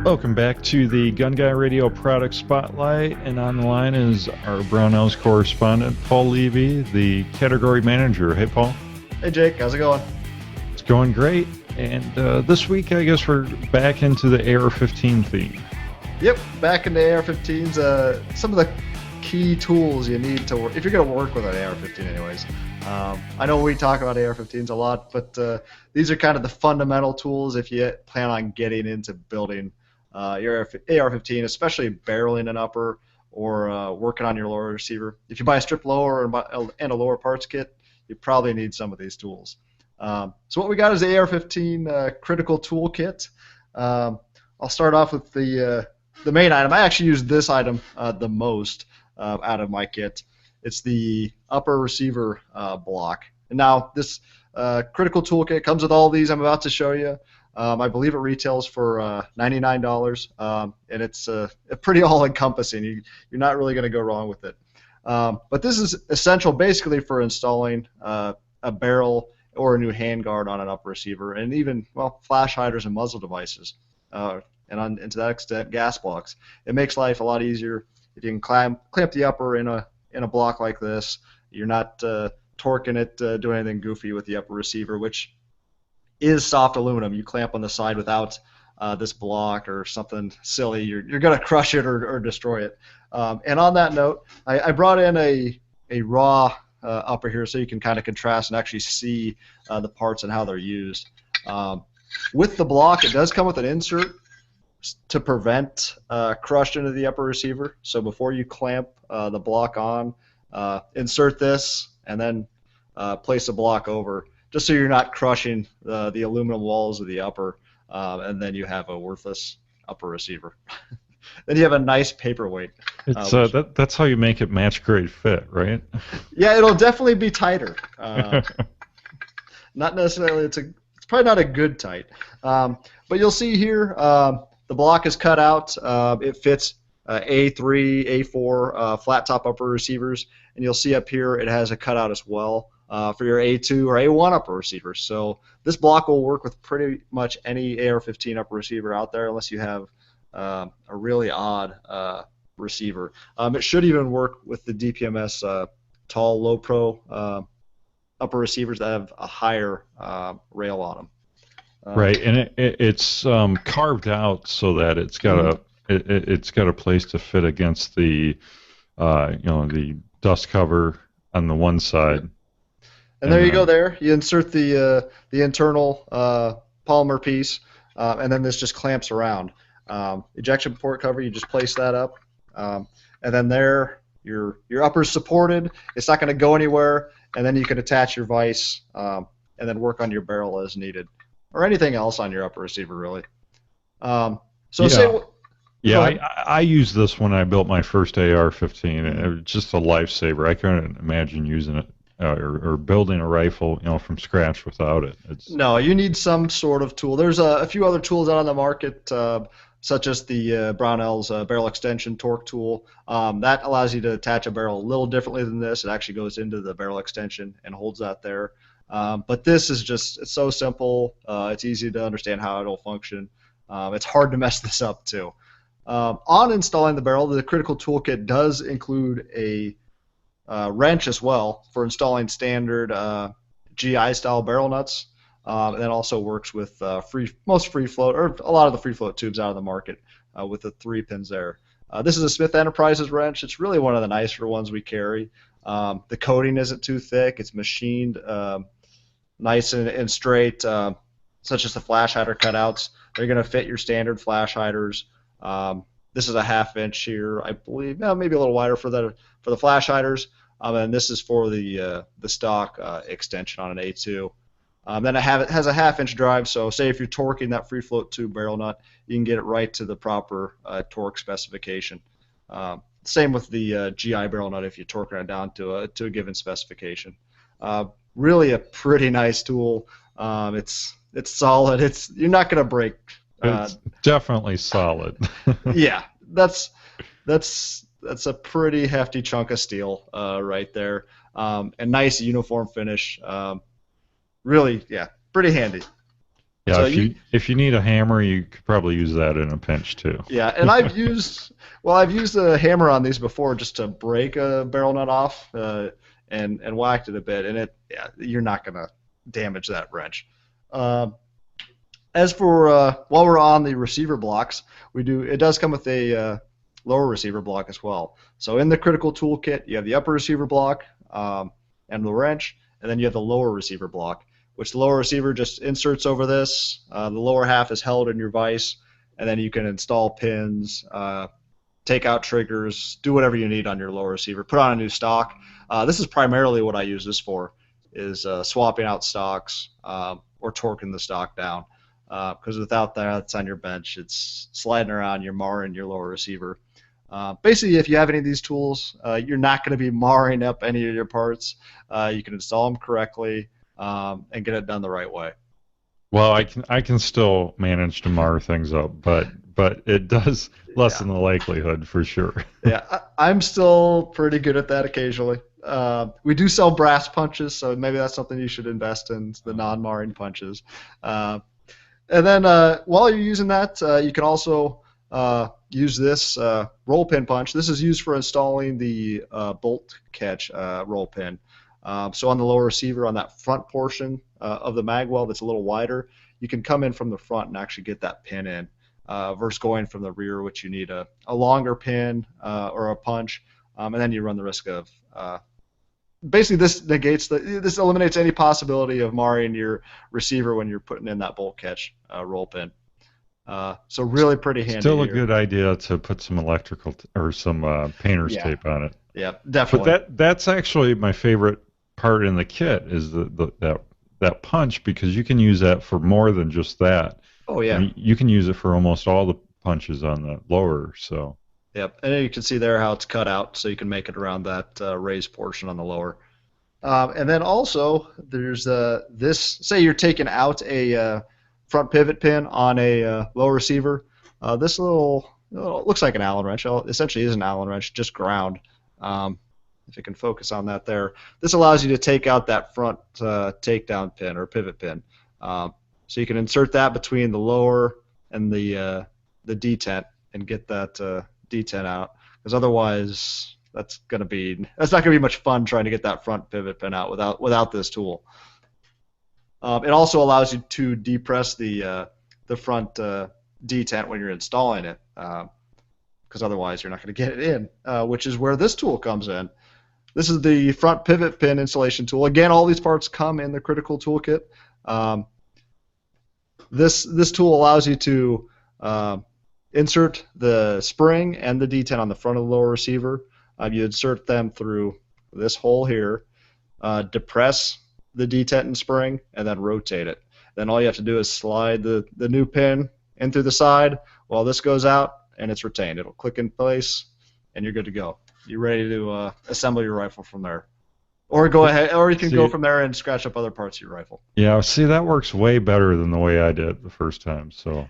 Welcome back to the Gun Guy Radio Product Spotlight, and on the line is our Brownells correspondent, Paul Levy, the category manager. Hey, Paul. Hey, Jake. How's it going? It's going great, and this week I guess we're back into the AR-15 theme. Yep, back into AR-15s. Some of the key tools you need to work, if you're going to work with an AR-15 anyways. I know we talk about AR-15s a lot, but these are kind of the fundamental tools if you plan on getting into building your AR-15, especially barreling an upper or working on your lower receiver. If you buy a stripped lower and a lower parts kit, you probably need some of these tools. So what we got is the AR-15 critical toolkit. I'll start off with the main item. I actually use this item the most out of my kit. It's the upper receiver block. And now this critical toolkit comes with all these I'm about to show you. I believe it retails for $99, and it's pretty all-encompassing. You're not really going to go wrong with it. But this is essential basically for installing a barrel or a new handguard on an upper receiver, and even, well, flash hiders and muzzle devices, and to that extent, gas blocks. It makes life a lot easier if you can clamp the upper in a block like this. You're not torquing it, doing anything goofy with the upper receiver, which is soft aluminum. You clamp on the side without this block or something silly, you're going to crush it or destroy it. And on that note, I brought in a raw upper here so you can kind of contrast and actually see the parts and how they're used. With the block, it does come with an insert to prevent crush into the upper receiver. So before you clamp the block on, insert this and then place the block over, just so you're not crushing the aluminum walls of the upper, and then you have a worthless upper receiver. Then you have a nice paperweight. It's that's how you make it match grade fit, right? Yeah, it'll definitely be tighter. Not necessarily. It's probably not a good tight, but you'll see here the block is cut out. It fits A3, A4 flat top upper receivers, and you'll see up here it has a cutout as well for your A2 or A1 upper receiver. So this block will work with pretty much any AR-15 upper receiver out there, unless you have a really odd receiver. It should even work with the DPMS tall, low pro upper receivers that have a higher rail on them. Right, and it's carved out so that it's got it's got a place to fit against the the dust cover on the one side. And there you go. There you insert the internal polymer piece, and then this just clamps around. Ejection port cover, you just place that up, and then there your upper's supported. It's not going to go anywhere, and then you can attach your vise and then work on your barrel as needed, or anything else on your upper receiver really. I used this when I built my first AR-15. It was just a lifesaver. I couldn't imagine using it or building a rifle, from scratch without it. No, you need some sort of tool. There's a few other tools out on the market, such as the Brownells barrel extension torque tool. That allows you to attach a barrel a little differently than this. It actually goes into the barrel extension and holds that there. But this is it's so simple. It's easy to understand how it'll function. It's hard to mess this up too. On installing the barrel, the critical toolkit does include a wrench as well for installing standard GI style barrel nuts. And that also works with most free float, or a lot of the free float tubes out of the market, with the 3 pins there. This is a Smith Enterprises wrench. It's really one of the nicer ones we carry. The coating isn't too thick. It's machined nice and straight, such as the flash hider cutouts. They're going to fit your standard flash hiders. This is a 1/2 inch here, I believe. Maybe a little wider for the flash hiders. And this is for the stock extension on an A2. Then it has a 1/2 inch drive, so say if you're torquing that free float tube barrel nut, you can get it right to the proper torque specification. Same with the GI barrel nut if you torque it down to a given specification. Really a pretty nice tool. It's solid. You're not going to break. It's definitely solid. Yeah, that's a pretty hefty chunk of steel right there. And nice uniform finish. really, yeah, pretty handy. Yeah, So you, if you need a hammer, you could probably use that in a pinch too. yeah, and I've used a hammer on these before just to break a barrel nut off, and whacked it a bit, and yeah, you're not gonna damage that wrench. Um, as for while we're on the receiver blocks, it does come with a lower receiver block as well. So in the critical toolkit, you have the upper receiver block and the wrench, and then you have the lower receiver block, which the lower receiver just inserts over this. The lower half is held in your vise, and then you can install pins, take out triggers, do whatever you need on your lower receiver. Put on a new stock. This is primarily what I use this for, is swapping out stocks or torquing the stock down. Because without that, it's on your bench. It's sliding around. You're marring your lower receiver. Basically, if you have any of these tools, you're not going to be marring up any of your parts. You can install them correctly and get it done the right way. Well, I can still manage to mar things up, but it does lessen the likelihood for sure. Yeah, I'm still pretty good at that occasionally. We do sell brass punches, so maybe that's something you should invest in, the non-marring punches. And then while you're using that, you can also use this roll pin punch. This is used for installing the bolt catch roll pin. So on the lower receiver, on that front portion of the mag well that's a little wider, you can come in from the front and actually get that pin in versus going from the rear, which you need a longer pin or a punch, and then you run the risk of basically this eliminates any possibility of marring your receiver when you're putting in that bolt catch roll pin. So really pretty handy. Still a good idea to put some electrical or some painter's tape on it. Yeah, definitely. But that's actually my favorite part in the kit is that punch, because you can use that for more than just that. Oh yeah. I mean, you can use it for almost all the punches on the lower. So. Yep, and you can see there how it's cut out, so you can make it around that raised portion on the lower. And then also, there's this. Say you're taking out a front pivot pin on a lower receiver. This little looks like an Allen wrench. Essentially, is an Allen wrench, just ground. If you can focus on that there, this allows you to take out that front takedown pin or pivot pin. So you can insert that between the lower and the detent and get that. D10 out, because otherwise that's not gonna be much fun trying to get that front pivot pin out without this tool. It also allows you to depress the front detent when you're installing it, because otherwise you're not going to get it in, which is where this tool comes in. This is the front pivot pin installation tool. Again, all these parts come in the critical toolkit. This tool allows you to insert the spring and the detent on the front of the lower receiver. You insert them through this hole here, depress the detent and spring, and then rotate it. Then all you have to do is slide the new pin in through the side while this goes out, and it's retained. It'll click in place, and you're good to go. You're ready to assemble your rifle from there. Or go ahead, or you can go from there and scratch up other parts of your rifle. Yeah, see, that works way better than the way I did it the first time. So.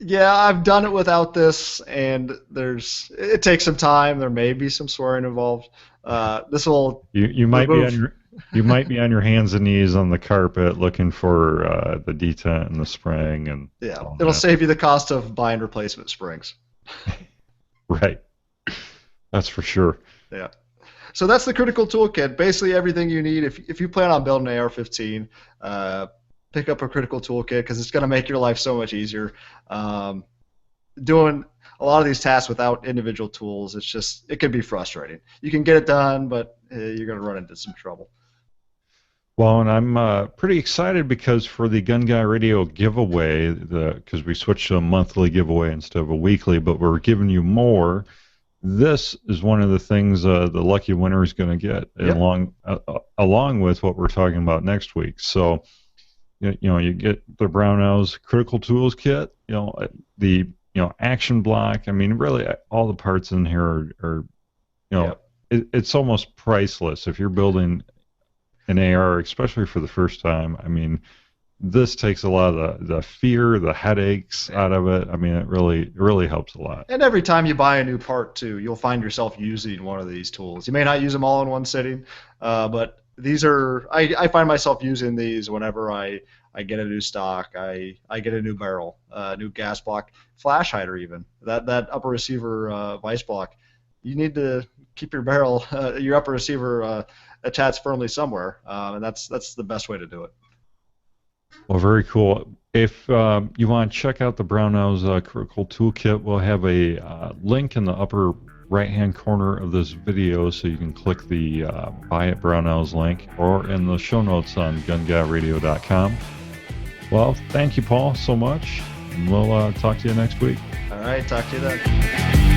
Yeah, I've done it without this, and it takes some time. There may be some swearing involved. This will you might be on your hands and knees on the carpet looking for the detent and the spring and it'll save you the cost of buying replacement springs. Right, that's for sure. Yeah. So that's the critical toolkit. Basically everything you need if you plan on building an AR-15. Pick up a critical toolkit because it's going to make your life so much easier. Doing a lot of these tasks without individual tools, it can be frustrating. You can get it done, but you're going to run into some trouble. Well, and I'm pretty excited because for the Gun Guy Radio giveaway, because we switched to a monthly giveaway instead of a weekly, but we're giving you more. This is one of the things the lucky winner is going to get, along with what we're talking about next week. So. You get the Brownells Critical Tools Kit, the action block. I mean, really, all the parts in here are it's almost priceless if you're building an AR, especially for the first time. I mean, this takes a lot of the fear, the headaches out of it. I mean, it really helps a lot. And every time you buy a new part, too, you'll find yourself using one of these tools. You may not use them all in one sitting, but these are I find myself using these whenever I get a new stock, I get a new barrel, new gas block, flash hider even. That upper receiver vice block, you need to keep your barrel, your upper receiver attached firmly somewhere, and that's the best way to do it. Well, very cool. If you want to check out the Brownells Critical Toolkit, we'll have a link in the upper right-hand corner of this video, so you can click the Buy at Brownells link, or in the show notes on GunGuyRadio.com. Well, thank you, Paul, so much, and we'll talk to you next week. All right, talk to you then.